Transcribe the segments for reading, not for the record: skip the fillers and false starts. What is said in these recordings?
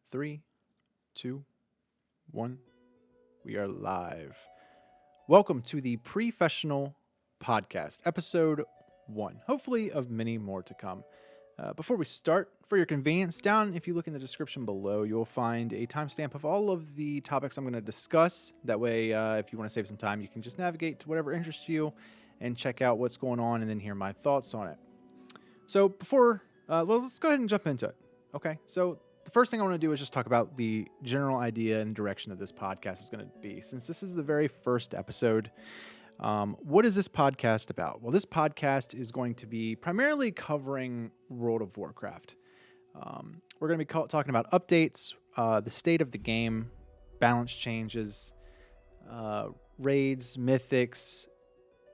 3, 2, 1. We are live. Welcome to the Prefessional podcast, episode 1. Hopefully of many more to come. Before we start, for your convenience, down if you look in the description below, you'll find a timestamp of all of the topics I'm going to discuss. That way, if you want to save some time, you can just navigate to whatever interests you and check out what's going on and then hear my thoughts on it. So let's go ahead and jump into it. Okay, so the first thing I want to do is just talk about the general idea and direction that this podcast is going to be. Since this is the very first episode, what is this podcast about? Well, this podcast is going to be primarily covering World of Warcraft. We're going to be talking about updates, the state of the game, balance changes, raids, mythics,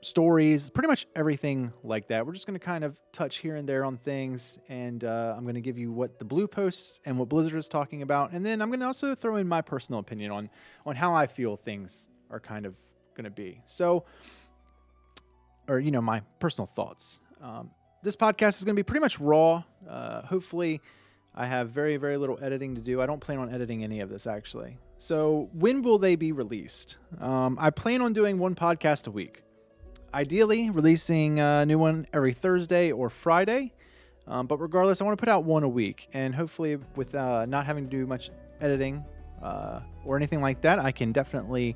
stories, pretty much everything like that. We're just going to kind of touch here and there on things, and I'm going to give you what the blue posts and what Blizzard is talking about, and then I'm going to also throw in my personal opinion on how I feel things are kind of going to be. So, my personal thoughts. This podcast is going to be pretty much raw. Hopefully, I have very, very little editing to do. I don't plan on editing any of this, actually. So, when will they be released? I plan on doing one podcast a week. Ideally, releasing a new one every Thursday or Friday. But regardless, I want to put out one a week. And hopefully, with not having to do much editing or anything like that, I can definitely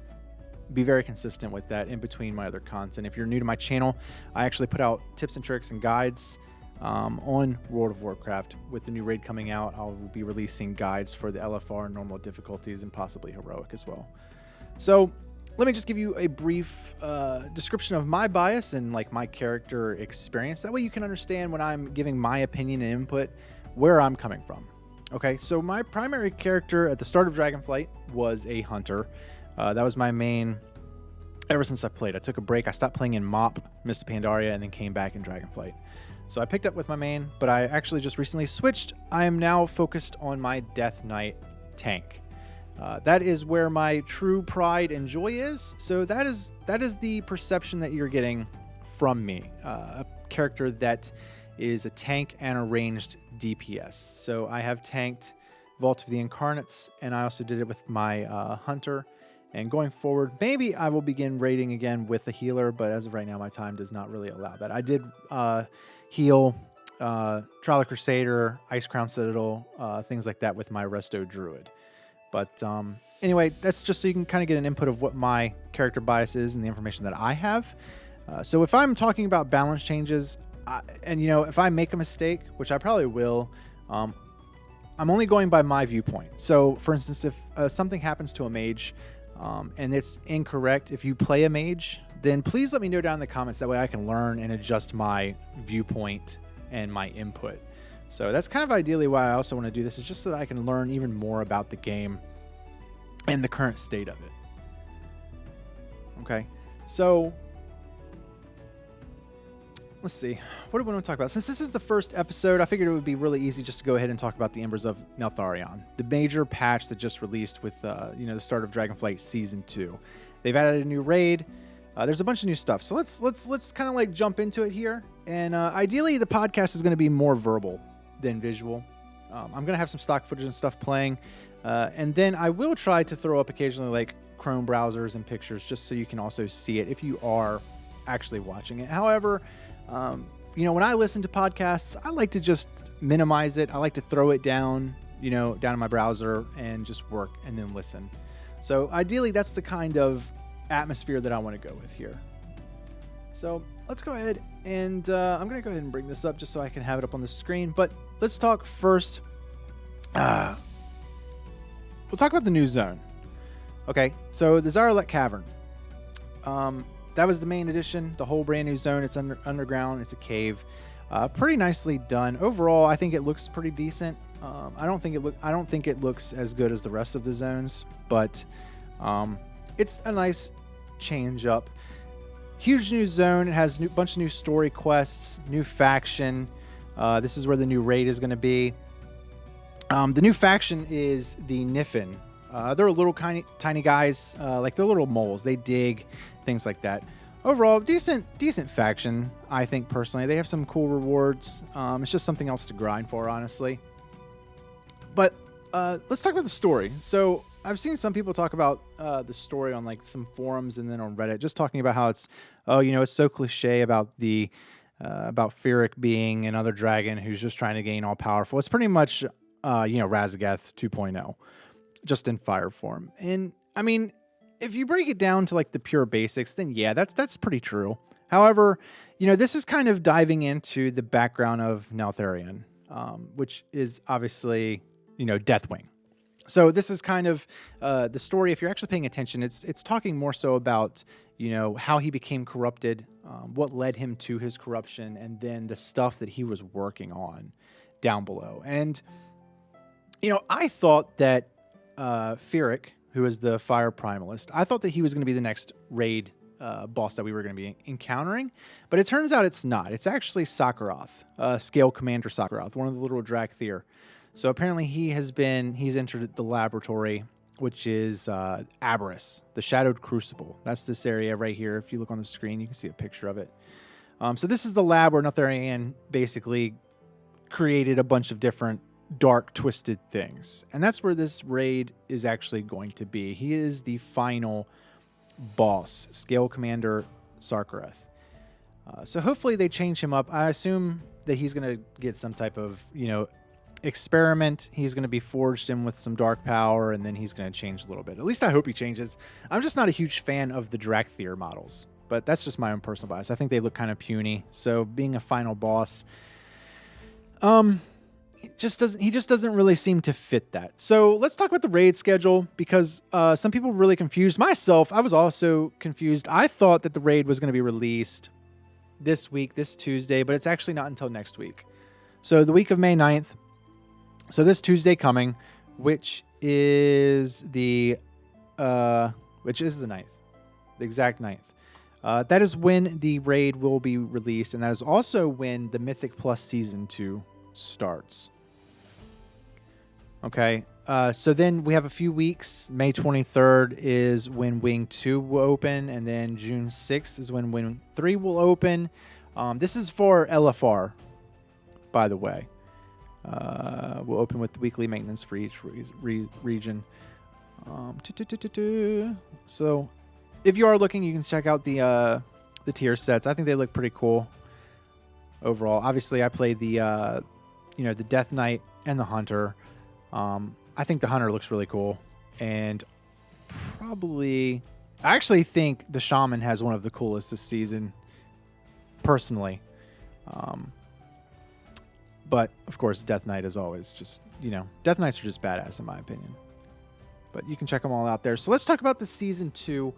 be very consistent with that in between my other content. If you're new to my channel, I actually put out tips and tricks and guides on World of Warcraft. With the new raid coming out, I'll be releasing guides for the LFR, normal difficulties, and possibly heroic as well. So let me just give you a brief description of my bias and my character experience. That way you can understand when I'm giving my opinion and input where I'm coming from. Okay, so my primary character at the start of DragonFlight was a hunter. That was my main ever since I played. I took a break. I stopped playing in MoP, Mist of Pandaria, and then came back in DragonFlight. So I picked up with my main, but I actually just recently switched. I am now focused on my Death Knight tank. That is where my true pride and joy is. So that is the perception that you're getting from me. A character that is a tank and a ranged DPS. So I have tanked Vault of the Incarnates, and I also did it with my hunter. And going forward, maybe I will begin raiding again with a healer, but as of right now, my time does not really allow that. I did heal Trial of Crusader, Ice Crown Citadel, things like that with my Resto Druid. But anyway, that's just so you can kind of get an input of what my character bias is and the information that I have. So if I'm talking about balance changes, if I make a mistake, which I probably will, I'm only going by my viewpoint. So for instance, if something happens to a mage and it's incorrect, if you play a mage, then please let me know down in the comments. That way I can learn and adjust my viewpoint and my input. So that's kind of ideally why I also want to do this, is just so that I can learn even more about the game and the current state of it. Okay, so let's see. What do we want to talk about? Since this is the first episode, I figured it would be really easy just to go ahead and talk about the Embers of Neltharion, the major patch that just released with the start of DragonFlight Season 2. They've added a new raid. There's a bunch of new stuff. So let's kind of jump into it here. And ideally, the podcast is going to be more verbal than visual. I'm going to have some stock footage and stuff playing. And then I will try to throw up occasionally Chrome browsers and pictures just so you can also see it if you are actually watching it. However, when I listen to podcasts, I like to just minimize it. I like to throw it down in my browser and just work and then listen. So ideally, that's the kind of atmosphere that I want to go with here. So let's go ahead and I'm going to go ahead and bring this up just so I can have it up on the screen. But let's talk first. We'll talk about the new zone. Okay, so the Zaralek Cavern. That was the main edition, the whole brand new zone. It's underground. It's a cave. Pretty nicely done. Overall, I think it looks pretty decent. I don't think it looks as good as the rest of the zones, but it's a nice change up. Huge new zone. It has a bunch of new story quests, new faction. This is where the new raid is going to be. The new faction is the Niffin. They're little tiny guys, they're little moles. They dig, things like that. Overall, decent faction, I think, personally. They have some cool rewards. It's just something else to grind for, honestly. But let's talk about the story. So I've seen some people talk about the story on like some forums and then on Reddit, just talking about how it's, oh, you know, it's so cliche about the about Feeric being another dragon who's just trying to gain all powerful. It's pretty much, you know, Razagath 2.0, just in fire form. And I mean, if you break it down to like the pure basics, then yeah, that's pretty true. However, you know, this is kind of diving into the background of Neltharion, which is obviously, you know, Deathwing. So this is kind of the story. If you're actually paying attention, it's talking more so about, you know, how he became corrupted, what led him to his corruption, and then the stuff that he was working on down below. And, you know, I thought that Feeric, who is the Fire Primalist, I thought that he was going to be the next raid boss that we were going to be encountering, but it turns out it's not. It's actually Sakharoth, Scale Commander Sakharoth, one of the little Dracthyr. So apparently he's entered the laboratory, which is Aberrus, the Shadowed Crucible. That's this area right here. If you look on the screen, you can see a picture of it. So this is the lab where Neltharion basically created a bunch of different dark, twisted things. And that's where this raid is actually going to be. He is the final boss, Scale Commander Sakharoth. So hopefully they change him up. I assume that he's going to get some type of, you know, experiment. He's going to be forged in with some dark power, and then he's going to change a little bit. At least I hope he changes. I'm just not a huge fan of the Dracthyr models, but that's just my own personal bias. I think they look kind of puny. So being a final boss, he just doesn't really seem to fit that. So let's talk about the raid schedule, because some people were really confused. Myself, I was also confused. I thought that the raid was going to be released this week, this Tuesday, but it's actually not until next week. So the week of May 9th. So this Tuesday coming, which is the 9th, the exact 9th. That is when the raid will be released, and that is also when the Mythic Plus Season 2 starts. Okay, so then we have a few weeks. May 23rd is when Wing 2 will open, and then June 6th is when Wing 3 will open. This is for LFR, by the way. We'll open with weekly maintenance for each region. So if you are looking, you can check out the tier sets. I think they look pretty cool overall. Obviously, I played the the Death Knight and the Hunter. I think the Hunter looks really cool, and I actually think the Shaman has one of the coolest this season, personally. But, of course, Death Knight is always just, Death Knights are just badass in my opinion. But you can check them all out there. So let's talk about the Season 2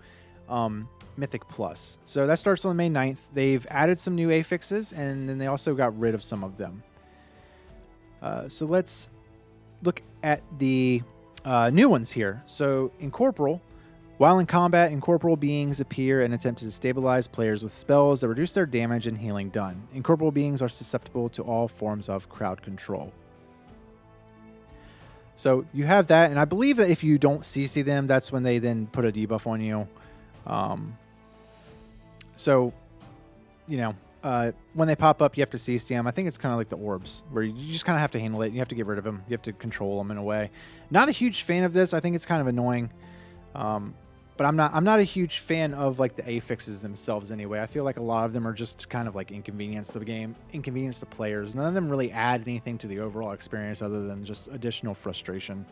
Mythic Plus. So that starts on May 9th. They've added some new affixes, and then they also got rid of some of them. So let's look at the new ones here. So Incorporeal. While in combat, incorporeal beings appear and attempt to stabilize players with spells that reduce their damage and healing done. Incorporeal beings are susceptible to all forms of crowd control. So you have that, and I believe that if you don't CC them, that's when they then put a debuff on you. When they pop up, you have to CC them. I think it's kind of like the orbs, where you just kind of have to handle it. You have to get rid of them. You have to control them in a way. Not a huge fan of this. I think it's kind of annoying. But I'm not a huge fan of like the affixes themselves anyway. I feel like a lot of them are just kind of like inconvenience to the game, inconvenience to players. None of them really add anything to the overall experience other than just additional frustration.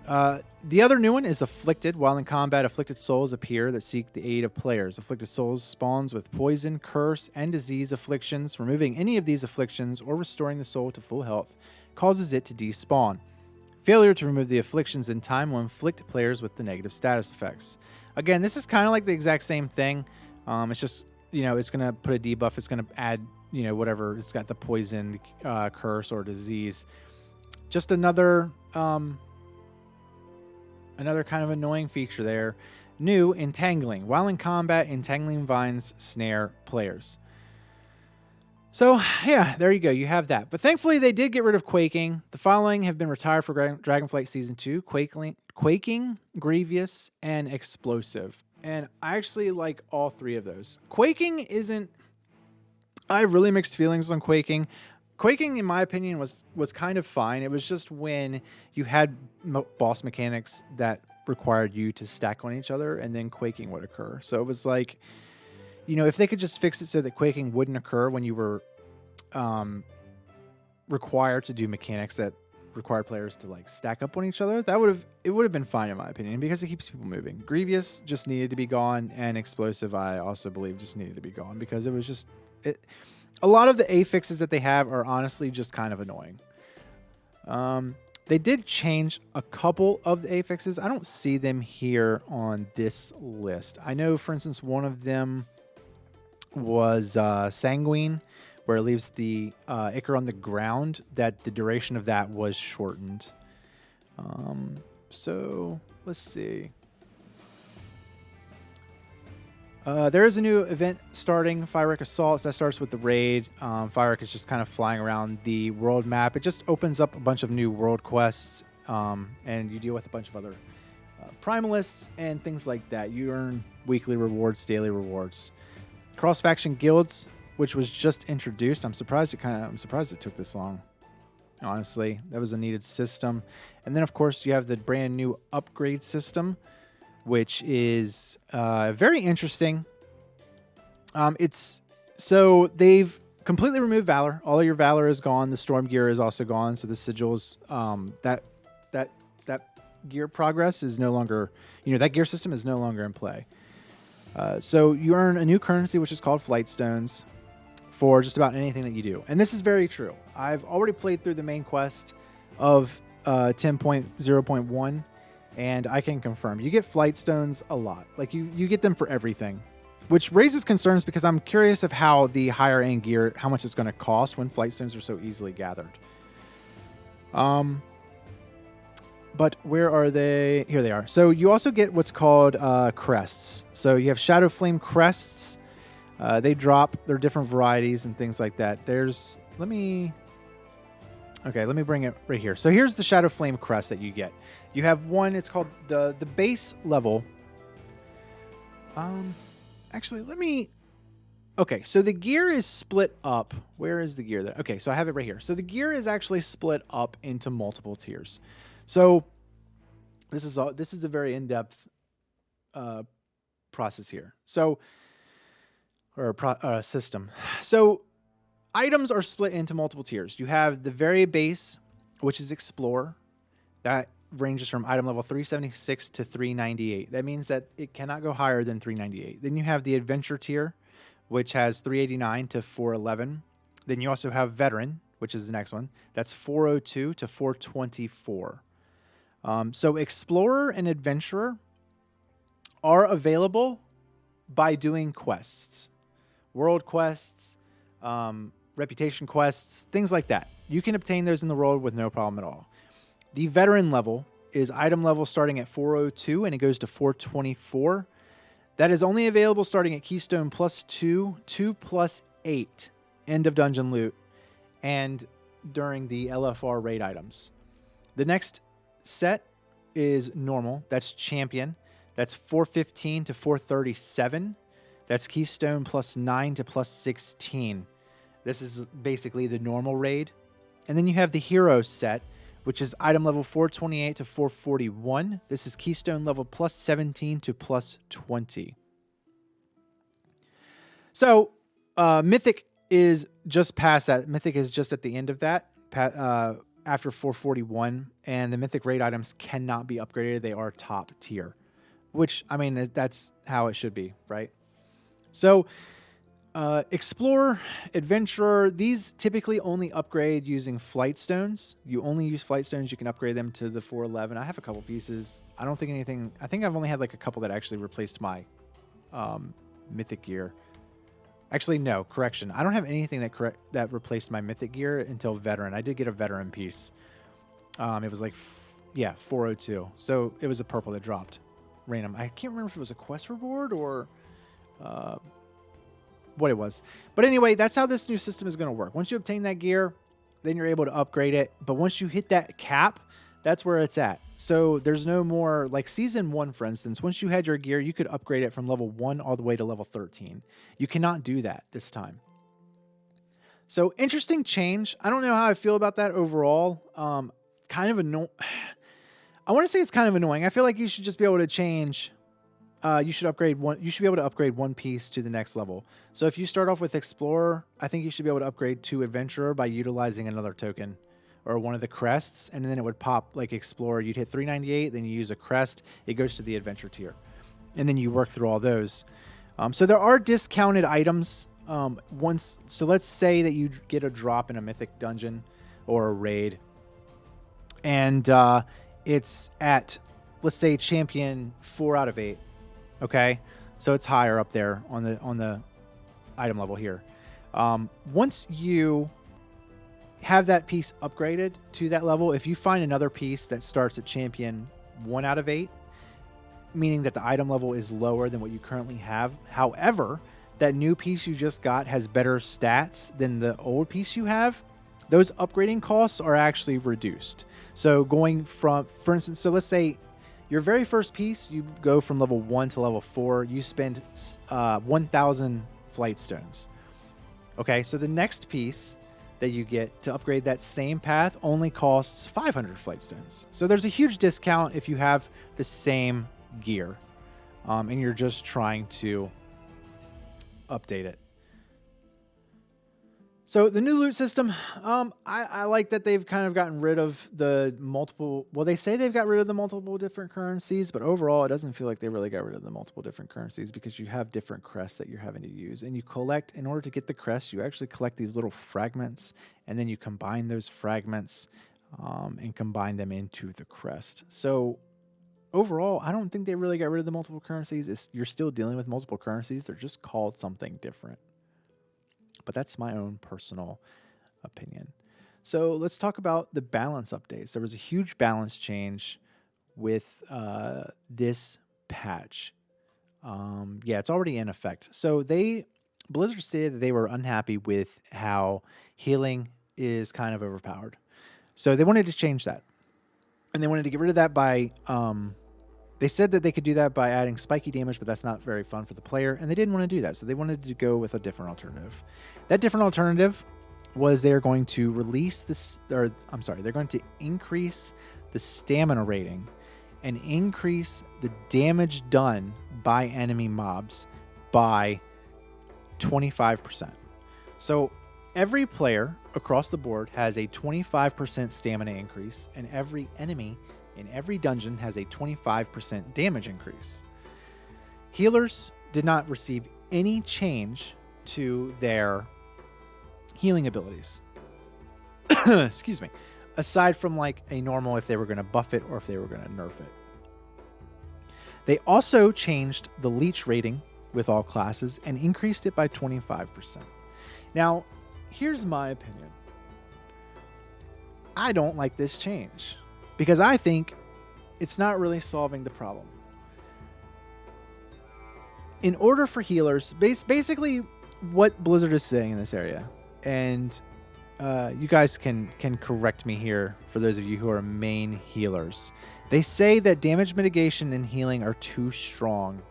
The other new one is Afflicted. While in combat, afflicted souls appear that seek the aid of players. Afflicted souls spawns with poison, curse, and disease afflictions. Removing any of these afflictions or restoring the soul to full health causes it to despawn. Failure to remove the afflictions in time will inflict players with the negative status effects. Again, this is kind of like the exact same thing. It's just, it's going to put a debuff. It's going to add, whatever. It's got the poison, curse, or disease. Just another kind of annoying feature there. New, Entangling. While in combat, entangling vines snare players. So, yeah, there you go. You have that. But thankfully, they did get rid of Quaking. The following have been retired for DragonFlight Season 2. Quaking, Grievous, and Explosive. And I actually like all three of those. Quaking isn't... I have really mixed feelings on Quaking. Quaking, in my opinion, was kind of fine. It was just when you had boss mechanics that required you to stack on each other, and then quaking would occur. So it was like, you know, if they could just fix it so that quaking wouldn't occur when you were required to do mechanics that require players to like stack up on each other, it would have been fine in my opinion, because it keeps people moving. Grievous just needed to be gone, and explosive I also believe just needed to be gone, because it was just a lot of the affixes that they have are honestly just kind of annoying. They did change a couple of the affixes. I don't see them here on this list. I know, for instance, one of them was Sanguine, where it leaves the ichor on the ground, that the duration of that was shortened. So let's see. There is a new event starting, Firewreck Assaults. That starts with the raid. Firewreck is just kind of flying around the world map. It just opens up a bunch of new world quests, and you deal with a bunch of other primalists and things like that. You earn weekly rewards, daily rewards. CrossFaction Guilds, which was just introduced. I'm surprised it took this long. Honestly, that was a needed system. And then, of course, you have the brand new upgrade system, which is very interesting. So they've completely removed Valor. All of your Valor is gone. The Storm gear is also gone. So the sigils, that gear progress is no longer, that gear system is no longer in play. So you earn a new currency, which is called Flight Stones, for just about anything that you do. And this is very true. I've already played through the main quest of 10.0.1, and I can confirm you get Flight Stones a lot. Like you get them for everything, which raises concerns, because I'm curious of how the higher end gear, how much it's going to cost when Flight Stones are so easily gathered. But where are they? Here they are. So you also get what's called crests. So you have Shadow Flame crests. They drop. They're different varieties and things like that. Let me bring it right here. So here's the Shadow Flame crest that you get. You have one. It's called the base level. Okay, so the gear is split up. Where is the gear there? Okay, so I have it right here. So the gear is actually split up into multiple tiers. So this is a very in-depth process here. System. So items are split into multiple tiers. You have the very base, which is Explorer. That ranges from item level 376 to 398. That means that it cannot go higher than 398. Then you have the Adventure tier, which has 389 to 411. Then you also have Veteran, which is the next one. That's 402 to 424. So Explorer and Adventurer are available by doing quests. World quests, reputation quests, things like that. You can obtain those in the world with no problem at all. The Veteran level is item level starting at 402, and it goes to 424. That is only available starting at Keystone +2, 2 + 8, end of dungeon loot, and during the LFR raid items. The next set is normal. That's Champion. That's 415 to 437. That's Keystone +9 to +16. This is basically the normal raid. And then you have the Hero set, which is item level 428 to 441. This is Keystone level +17 to +20. So Mythic is just past that. Mythic is just at the end of that, after 441. And the Mythic raid items cannot be upgraded. They are top tier, which, I mean, that's how it should be, right? So Explorer, Adventurer, these typically only upgrade using Flight Stones. You only use Flight Stones. You can upgrade them to the 411. I have a couple pieces. I don't think anything. I think I've only had like a couple that actually replaced my Mythic gear. Actually, no, correction. I don't have anything that replaced my Mythic gear until Veteran. I did get a Veteran piece. It was like, 402. So it was a purple that dropped random. I can't remember if it was a quest reward or what it was. But anyway, that's how this new system is going to work. Once you obtain that gear, then you're able to upgrade it. But once you hit that cap, that's where it's at. So there's no more, like Season 1, for instance, once you had your gear, you could upgrade it from level 1 all the way to level 13. You cannot do that this time. So interesting change. I don't know how I feel about that overall. Kind of annoying. I want to say it's kind of annoying. I feel like you should just be able to change. You should upgrade one. You should be able to upgrade one piece to the next level. So if you start off with Explorer, I think you should be able to upgrade to Adventurer by utilizing another token or one of the crests, and then it would pop like Explorer. You'd hit 398, then you use a crest. It goes to the Adventure tier, and then you work through all those. So there are discounted items. So let's say that you get a drop in a mythic dungeon or a raid, and it's at, let's say, champion 4 out of 8. Okay, so it's higher up there on the item level here. Once you have that piece upgraded to that level, if you find another piece that starts at champion 1 out of 8, meaning that the item level is lower than what you currently have. However, that new piece you just got has better stats than the old piece you have. Those upgrading costs are actually reduced. So going from, for instance, so let's say your very first piece, you go from level 1 to level 4, you spend 1,000 flight stones. Okay, so the next piece that you get to upgrade that same path only costs 500 flight stones. So there's a huge discount if you have the same gear and you're just trying to update it. So the new loot system, I like that they've kind of gotten rid of the multiple, well, they say they've got rid of the multiple different currencies, but overall it doesn't feel like they really got rid of the multiple different currencies because you have different crests that you're having to use, and you collect, in order to get the crest, you actually collect these little fragments, and then you combine those fragments and combine them into the crest. So overall, I don't think they really got rid of the multiple currencies. You're still dealing with multiple currencies. They're just called something different. But that's my own personal opinion. So let's talk about the balance updates. There was a huge balance change with this patch. Yeah, it's already in effect. So Blizzard stated that they were unhappy with how healing is kind of overpowered. So they wanted to change that. And they wanted to get rid of that by... They said that they could do that by adding spiky damage, but that's not very fun for the player, and they didn't want to do that, so they wanted to go with a different alternative. That different alternative was they're going to release this, or I'm sorry, they're going to increase the stamina rating and increase the damage done by enemy mobs by 25%. So every player across the board has a 25% stamina increase, and every enemy in every dungeon has a 25% damage increase. Healers did not receive any change to their healing abilities. Excuse me. Aside from like a normal if they were going to buff it or if they were going to nerf it. They also changed the leech rating with all classes and increased it by 25%. Now, here's my opinion. I don't like this change, because I think it's not really solving the problem. In order for healers, basically what Blizzard is saying in this area, and you guys can correct me here for those of you who are main healers. They say that damage mitigation and healing are too strong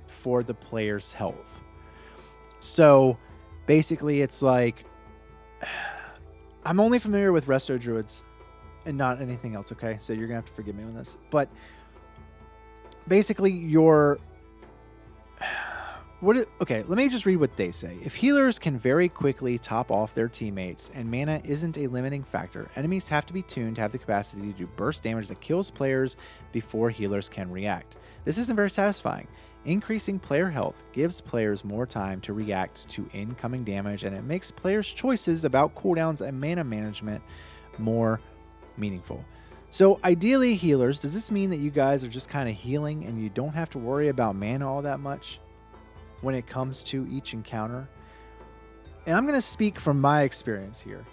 for the player's health. So basically it's like, I'm only familiar with Resto Druids and not anything else, okay? So you're going to have to forgive me on this. But basically, okay, let me just read what they say. If healers can very quickly top off their teammates and mana isn't a limiting factor, enemies have to be tuned to have the capacity to do burst damage that kills players before healers can react. This isn't very satisfying. Increasing player health gives players more time to react to incoming damage, and it makes players' choices about cooldowns and mana management more meaningful. So ideally, healers, does this mean that you guys are just kind of healing and you don't have to worry about mana all that much when it comes to each encounter? And I'm going to speak from my experience here.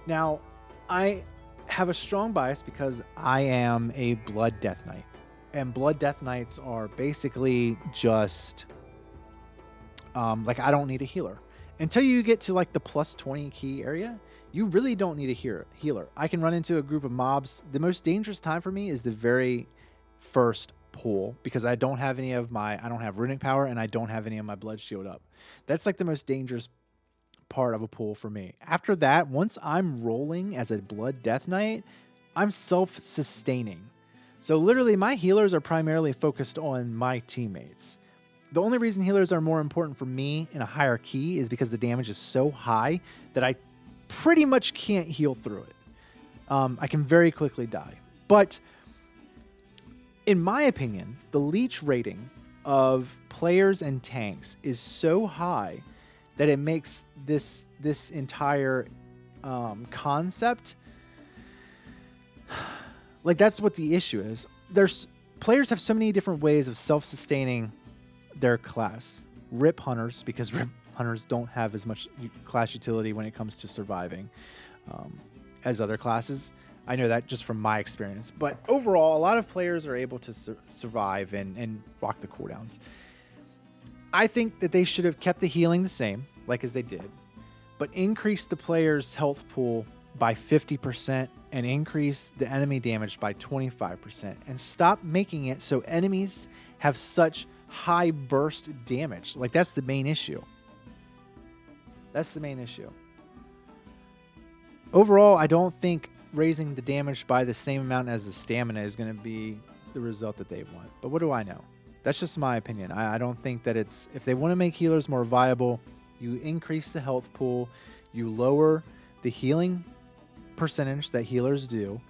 Now, I have a strong bias because I am a Blood Death Knight. And Blood Death Knights are basically just like, I don't need a healer. Until you get to like the plus 20 key area, you really don't need a healer. I can run into a group of mobs. The most dangerous time for me is the very first pull, because I don't have I don't have runic power and I don't have any of my blood shield up. That's like the most dangerous part of a pool for me. After that, once I'm rolling as a Blood Death Knight, I'm self-sustaining. So literally my healers are primarily focused on my teammates. The only reason healers are more important for me in a higher key is because the damage is so high that I pretty much can't heal through it. I can very quickly die. But in my opinion, the leech rating of players and tanks is so high that it makes this entire concept, like, that's what the issue is. Players have so many different ways of self-sustaining their class. Rip hunters, because rip hunters don't have as much class utility when it comes to surviving as other classes. I know that just from my experience. But overall, a lot of players are able to survive and rock the cooldowns. I think that they should have kept the healing the same, like as they did, but increased the player's health pool by 50% and increase the enemy damage by 25%, and stop making it so enemies have such high burst damage. Like, that's the main issue. That's the main issue. Overall, I don't think raising the damage by the same amount as the stamina is going to be the result that they want. But what do I know? That's just my opinion. I don't think that it's... If they want to make healers more viable, you increase the health pool, you lower the healing percentage that healers do,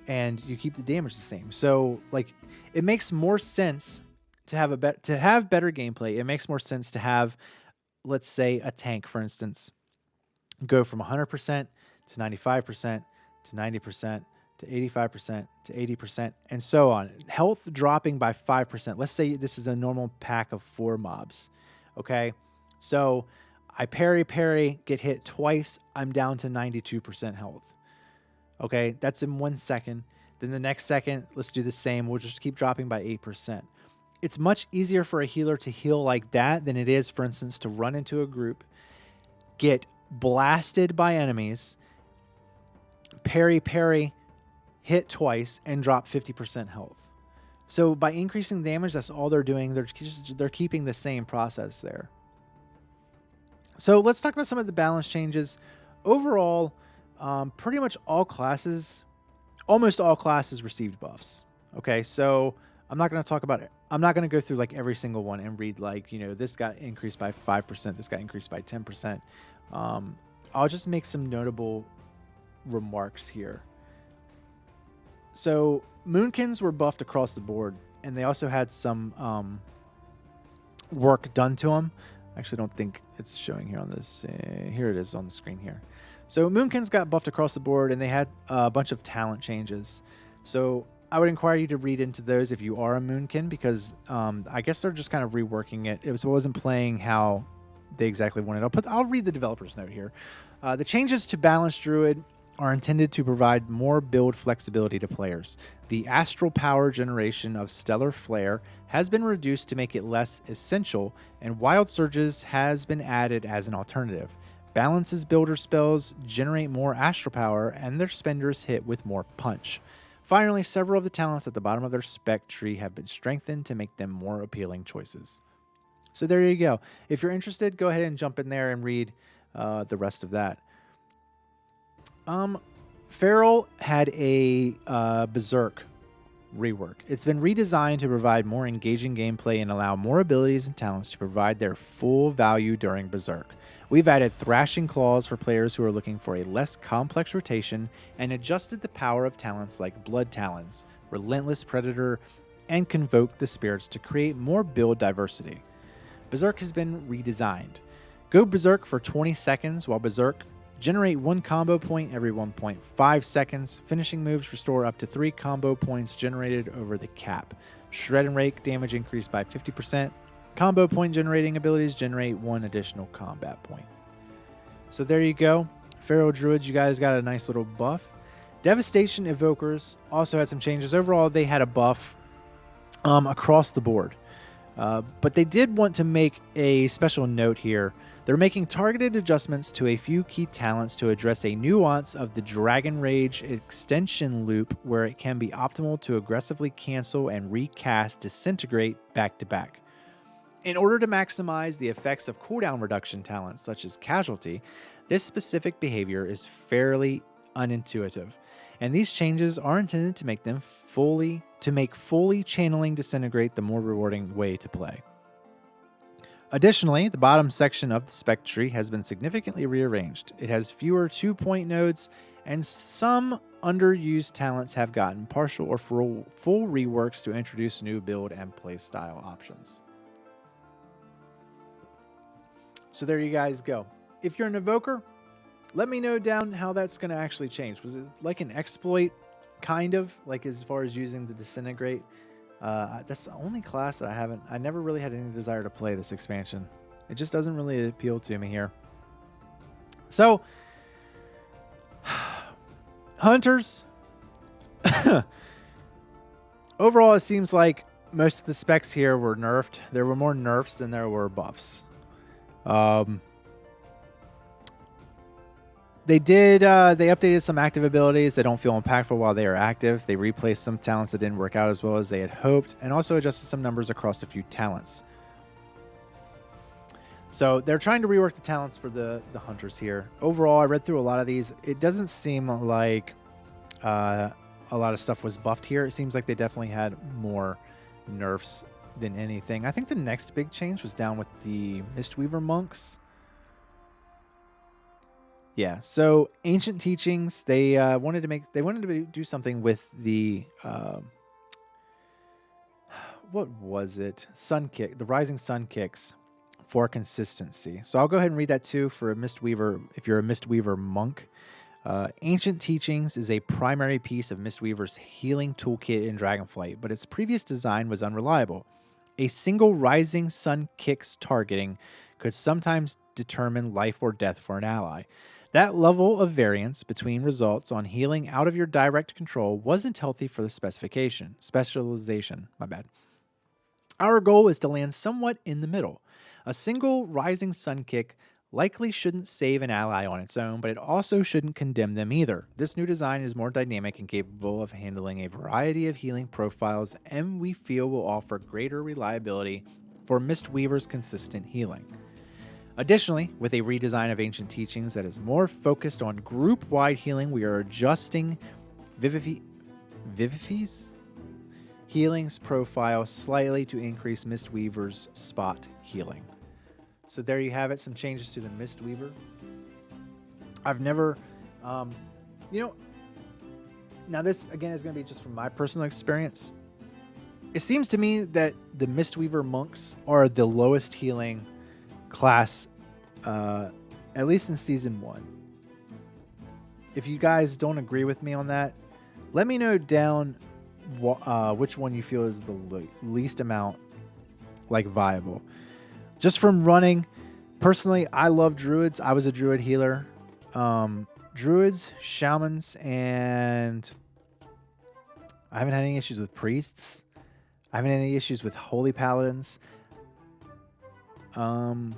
and you keep the damage the same. So, like, it makes more sense to have better gameplay. It makes more sense to have, let's say, a tank, for instance, go from 100% to 95% to 90% to 85% to 80% and so on. Health dropping by 5%. Let's say this is a normal pack of 4 mobs. Okay, so I parry, get hit twice, I'm down to 92% health. Okay, that's in 1 second. Then the next second, let's do the same. We'll just keep dropping by 8%. It's much easier for a healer to heal like that than it is, for instance, to run into a group, get blasted by enemies, parry, hit twice, and drop 50% health. So by increasing damage, that's all they're doing. They're keeping the same process there. So let's talk about some of the balance changes. Overall, pretty much almost all classes received buffs. Okay, so I'm not going to talk about it. I'm not going to go through like every single one and read like, this got increased by 5%, this got increased by 10%. I'll just make some notable remarks here. So Moonkins were buffed across the board, and they also had some work done to them. I actually don't think it's showing here on this. Here it is on the screen here. So Moonkins got buffed across the board, and they had a bunch of talent changes. So I would encourage you to read into those if you are a Moonkin, because I guess they're just kind of reworking it. It wasn't playing how they exactly wanted. I'll read the developer's note here. The changes to Balanced Druid are intended to provide more build flexibility to players. The astral power generation of Stellar Flare has been reduced to make it less essential, and Wild Surges has been added as an alternative. Balance's builder spells generate more astral power, and their spenders hit with more punch. Finally, several of the talents at the bottom of their spec tree have been strengthened to make them more appealing choices. So there you go. If you're interested, go ahead and jump in there and read the rest of that. Feral had a Berserk rework. It's been redesigned to provide more engaging gameplay and allow more abilities and talents to provide their full value during Berserk. We've added Thrashing Claws for players who are looking for a less complex rotation and adjusted the power of talents like Blood Talons, Relentless Predator, and Convoke the Spirits to create more build diversity. Berserk has been redesigned. Go Berserk for 20 seconds while Berserk. Generate 1 combo point every 1.5 seconds. Finishing moves restore up to 3 combo points generated over the cap. Shred and Rake damage increased by 50%. Combo point generating abilities generate 1 additional combat point. So there you go. Feral Druids, you guys got a nice little buff. Devastation Evokers also had some changes. Overall, they had a buff across the board. But they did want to make a special note here. They're making targeted adjustments to a few key talents to address a nuance of the Dragon Rage extension loop where it can be optimal to aggressively cancel and recast Disintegrate back to back. In order to maximize the effects of cooldown reduction talents such as Casualty, This specific behavior is fairly unintuitive, and these changes are intended to make fully channeling Disintegrate the more rewarding way to play. Additionally, the bottom section of the spec tree has been significantly rearranged. It has fewer 2-point nodes, and some underused talents have gotten partial or full reworks to introduce new build and playstyle options. So there you guys go. If you're an Evoker, let me know down how that's going to actually change. Was it like an exploit, kind of, like as far as using the Disintegrate? That's the only class that I never really had any desire to play this expansion. It just doesn't really appeal to me here. So, Hunters. Overall, it seems like most of the specs here were nerfed. There were more nerfs than there were buffs. They updated some active abilities that don't feel impactful while they are active. They replaced some talents that didn't work out as well as they had hoped, and also adjusted some numbers across a few talents. So they're trying to rework the talents for the Hunters here. Overall, I read through a lot of these. It doesn't seem like a lot of stuff was buffed here. It seems like they definitely had more nerfs than anything. I think the next big change was down with the Mistweaver monks. Yeah, so Ancient Teachings, they wanted to do something with the what was it? The Rising Sun kicks for consistency. So I'll go ahead and read that too for a Mistweaver. If you're a Mistweaver monk, Ancient Teachings is a primary piece of Mistweaver's healing toolkit in DragonFlight, but its previous design was unreliable. A single Rising Sun kicks targeting could sometimes determine life or death for an ally. That level of variance between results on healing out of your direct control wasn't healthy for the specialization. My bad. Our goal is to land somewhat in the middle. A single Rising Sun kick likely shouldn't save an ally on its own, but it also shouldn't condemn them either. This new design is more dynamic and capable of handling a variety of healing profiles, and we feel will offer greater reliability for Mistweaver's consistent healing. Additionally, with a redesign of Ancient Teachings that is more focused on group-wide healing, we are adjusting Vivify's healing's profile slightly to increase Mistweaver's spot healing. So there you have it, some changes to the Mistweaver. I've never, now this again is going to be just from my personal experience. It seems to me that the Mistweaver monks are the lowest healing class, at least in Season 1. If you guys don't agree with me on that, let me know down which one you feel is the least amount viable. Just from running, personally, I love Druids. I was a Druid Healer. Druids, Shamans, and I haven't had any issues with Priests. I haven't had any issues with Holy Paladins. The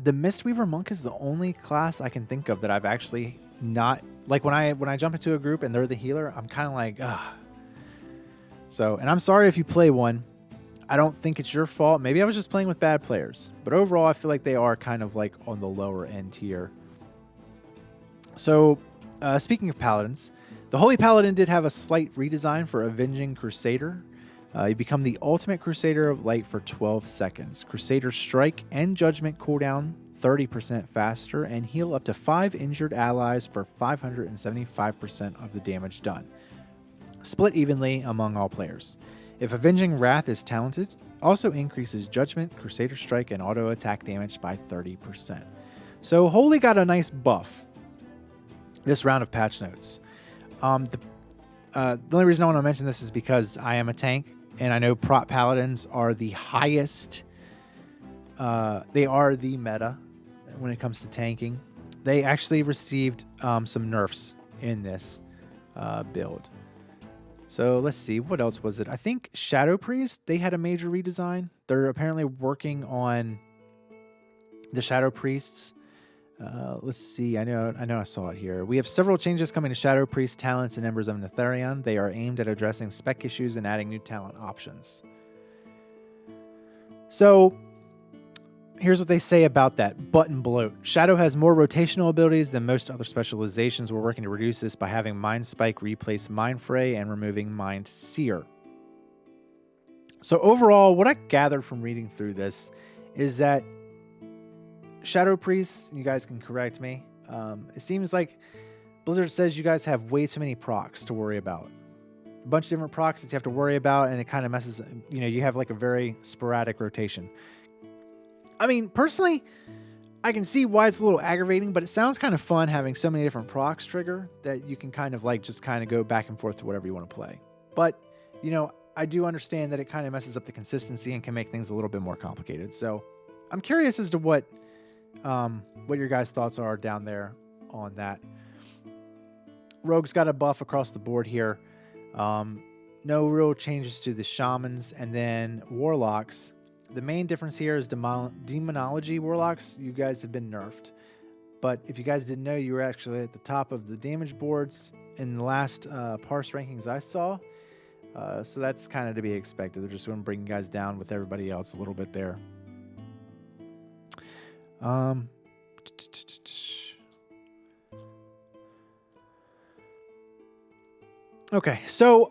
Mistweaver Monk is the only class I can think of that I've actually not... when I jump into a group and they're the healer, I'm kind of like, ugh. So, and I'm sorry if you play one. I don't think it's your fault. Maybe I was just playing with bad players. But overall, I feel like they are kind of on the lower end here. So, speaking of Paladins, the Holy Paladin did have a slight redesign for Avenging Crusader. You become the ultimate Crusader of Light for 12 seconds. Crusader Strike and Judgment cooldown 30% faster and heal up to 5 injured allies for 575% of the damage done. Split evenly among all players. If Avenging Wrath is talented, also increases Judgment, Crusader Strike, and auto attack damage by 30%. So Holy got a nice buff this round of patch notes. The only reason I want to mention this is because I am a tank, and I know prop Paladins are the highest. They are the meta when it comes to tanking. They actually received some nerfs in this build. So let's see, what else was it? I think Shadow Priest, they had a major redesign. They're apparently working on the Shadow Priests. Let's see, I know I saw it here. We have several changes coming to Shadow Priest talents and Embers of Neltharion. They are aimed at addressing spec issues and adding new talent options. So Here's what they say about that. Button bloat. Shadow has more rotational abilities than most other specializations. We're working to reduce this by having Mind Spike replace Mind Fray and removing Mind Seer. So overall, what I gathered from reading through this is that Shadow Priests, you guys can correct me, it seems like Blizzard says you guys have way too many procs to worry about. A bunch of different procs that you have to worry about, and it kind of messes, you have like a very sporadic rotation. I mean, personally, I can see why it's a little aggravating, but it sounds kind of fun having so many different procs trigger that you can kind of like just kind of go back and forth to whatever you want to play. But, I do understand that it kind of messes up the consistency and can make things a little bit more complicated. So I'm curious as to what your guys' thoughts are down there on that. Rogue's got a buff across the board here. No real changes to the Shamans, and then Warlocks. The main difference here is Demonology Warlocks. You guys have been nerfed. But if you guys didn't know, you were actually at the top of the damage boards in the last parse rankings I saw. So that's kind of to be expected. They're just going to bring you guys down with everybody else a little bit there. Okay, so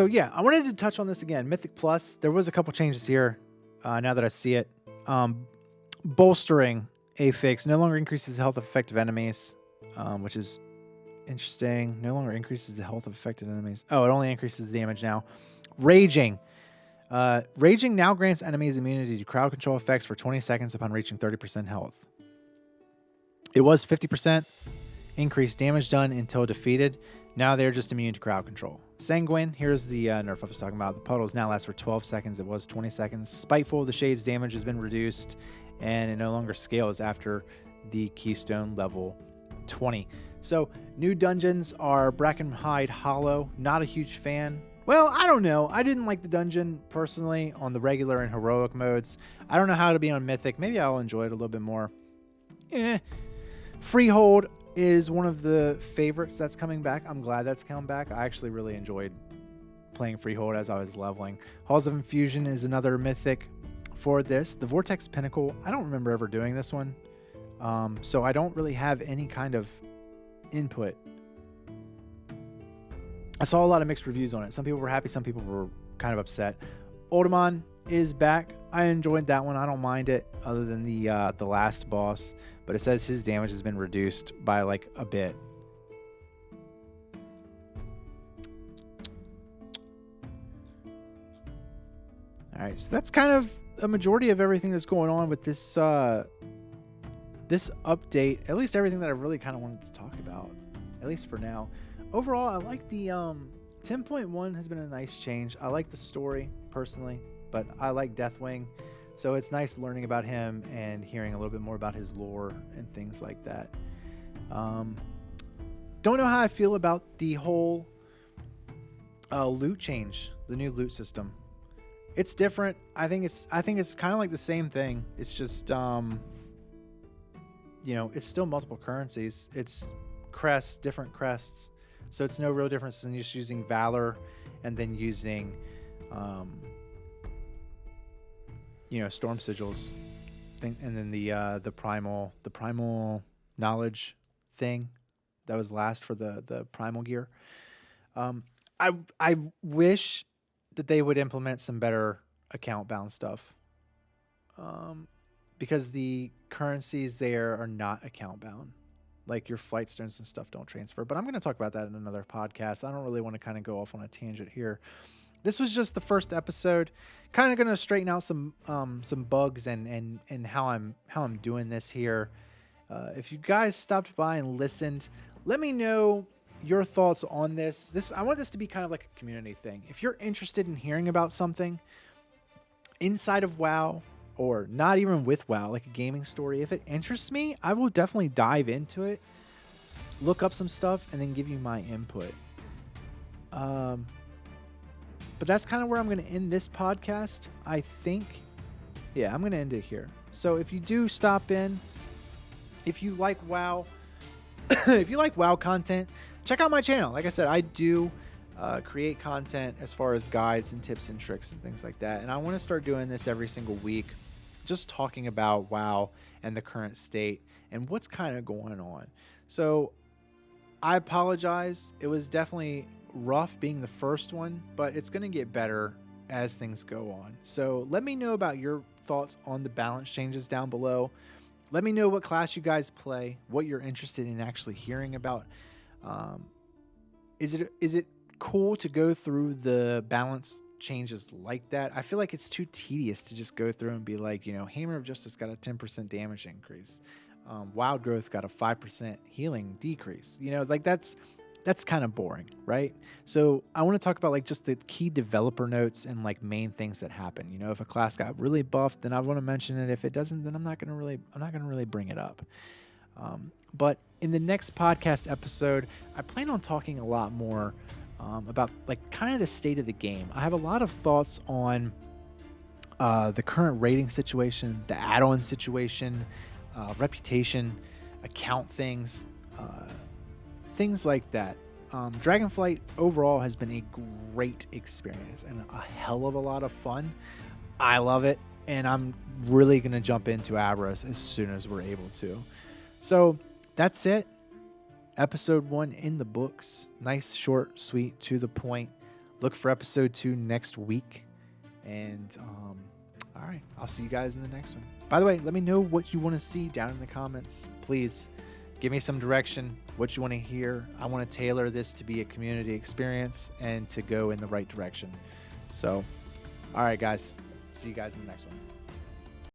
yeah, I wanted to touch on this again. Mythic Plus, there was a couple changes here. Now that I see it, bolstering affix no longer increases the health of effective enemies, which is interesting. No longer increases the health of affected enemies. Oh, it only increases the damage now. Raging. Raging now grants enemies immunity to crowd control effects for 20 seconds upon reaching 30% health. It was 50% increased damage done until defeated. Now they're just immune to crowd control. Sanguine, here's the nerf I was talking about. The puddles now last for 12 seconds. It was 20 seconds. Spiteful, the Shade's damage has been reduced, and it no longer scales after the Keystone level 20. So, new dungeons are Brackenhide Hollow. Not a huge fan. Well, I don't know. I didn't like the dungeon, personally, on the regular and heroic modes. I don't know how to be on Mythic. Maybe I'll enjoy it a little bit more. Freehold is one of the favorites that's coming back. I'm glad that's come back. I actually really enjoyed playing Freehold as I was leveling. Halls of Infusion is another mythic for this. The Vortex Pinnacle, I don't remember ever doing this one. So I don't really have any kind of input. I saw a lot of mixed reviews on it. Some people were happy, some people were kind of upset. Oldemon is back. I enjoyed that one. I don't mind it, other than the last boss. But it says his damage has been reduced by like a bit. All right, so that's kind of a majority of everything that's going on with this this update. At least everything that I really kind of wanted to talk about, at least for now. Overall, I like the 10.1 has been a nice change. I like the story personally, but I like Deathwing. So it's nice learning about him and hearing a little bit more about his lore and things like that. Don't know how I feel about the whole loot change, the new loot system. It's different. I think it's kind of like the same thing. It's just it's still multiple currencies. It's crests, different crests. So it's no real difference than just using Valor and then using storm sigils, and then the primal knowledge thing that was last for the primal gear. I wish that they would implement some better account bound stuff, because the currencies there are not account bound. Like your flight stones and stuff don't transfer. But I'm going to talk about that in another podcast. I don't really want to kind of go off on a tangent here. This was just the first episode, kind of going to straighten out some bugs and how I'm doing this here. If you guys stopped by and listened, let me know your thoughts on this. I want this to be kind of like a community thing. If you're interested in hearing about something inside of WoW, or not even with WoW, like a gaming story, if it interests me, I will definitely dive into it, look up some stuff, and then give you my input. But that's kind of where I'm going to end this podcast, I think. Yeah, I'm going to end it here. So if you do stop in, if you like WoW, if you like WoW content, check out my channel. Like I said, I do create content as far as guides and tips and tricks and things like that. And I want to start doing this every single week, just talking about WoW and the current state and what's kind of going on. So I apologize. It was definitely rough being the first one, but it's going to get better as things go on. So let me know about your thoughts on the balance changes down below. Let me know what class you guys play, what you're interested in actually hearing about. Is it cool to go through the balance changes like that? I feel like it's too tedious to just go through and be like, Hammer of Justice got a 10% damage increase. Wild Growth got a 5% healing decrease. Like that's kind of boring, right? So I want to talk about like just the key developer notes and like main things that happen. If a class got really buffed, then I want to mention it. If it doesn't, then I'm not gonna really bring it up. But in the next podcast episode, I plan on talking a lot more about like kind of the state of the game. I have a lot of thoughts on the current rating situation, the add-on situation, reputation, account things, things like that. DragonFlight overall has been a great experience and a hell of a lot of fun. I love it, and I'm really going to jump into Abras as soon as we're able to. So that's it. Episode 1 in the books. Nice, short, sweet, to the point. Look for episode 2 next week. And all right, I'll see you guys in the next one. By the way, let me know what you want to see down in the comments. Please give me some direction, what you want to hear. I want to tailor this to be a community experience and to go in the right direction. So, all right, guys. See you guys in the next one.